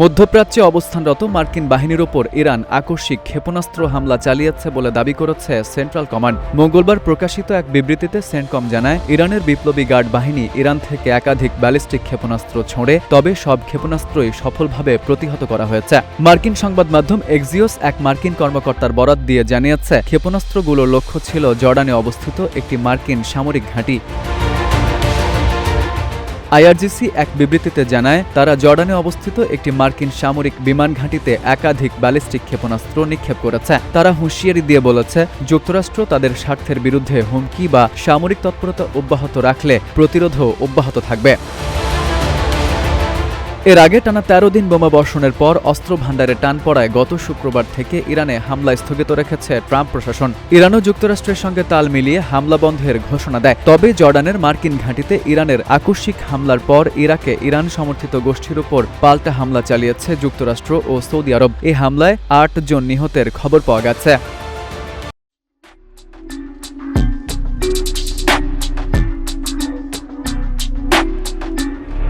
মধ্যপ্রাচ্যে অবস্থানরত মার্কিন বাহিনীর ওপর ইরান আকস্মিক ক্ষেপণাস্ত্র হামলা চালিয়েছে বলে দাবি করেছে সেন্ট্রাল কমান্ড। মঙ্গলবার প্রকাশিত এক বিবৃতিতে সেন্টকম জানায়, ইরানের বিপ্লবী গার্ড বাহিনী ইরান থেকে একাধিক ব্যালিস্টিক ক্ষেপণাস্ত্র ছোঁড়ে, তবে সব ক্ষেপণাস্ত্রই সফলভাবে প্রতিহত করা হয়েছে। মার্কিন সংবাদ মাধ্যম এক্সিওস এক মার্কিন কর্মকর্তার বরাত দিয়ে জানিয়েছে, ক্ষেপণাস্ত্রগুলোর লক্ষ্য ছিল জর্ডানে অবস্থিত একটি মার্কিন সামরিক ঘাঁটি। আইআরজিসি এক বিবৃতিতে জানায়, তারা জর্ডানে অবস্থিত একটি মার্কিন সামরিক বিমান ঘাঁটিতে একাধিক ব্যালিস্টিক ক্ষেপণাস্ত্র নিক্ষেপ করেছে। তারা হুঁশিয়ারি দিয়ে বলেছে, যুক্তরাষ্ট্র তাদের স্বার্থের বিরুদ্ধে হুমকি বা সামরিক তৎপরতা অব্যাহত রাখলে প্রতিরোধও অব্যাহত থাকবে। এর আগে টানা ১৩ দিন বোমা বর্ষণের পর অস্ত্র ভাণ্ডারে টান পড়ায় গত শুক্রবার থেকে ইরানে হামলা স্থগিত রেখেছে ট্রাম্প প্রশাসন। ইরানও যুক্তরাষ্ট্রের সঙ্গে তাল মিলিয়ে হামলা বন্ধের ঘোষণা দেয়। তবে জর্ডানের মার্কিন ঘাঁটিতে ইরানের আকস্মিক হামলার পর ইরাকে ইরান সমর্থিত গোষ্ঠীর উপর পাল্টা হামলা চালিয়েছে যুক্তরাষ্ট্র ও সৌদি আরব। এই হামলায় ৮ জন নিহতের খবর পাওয়া গেছে।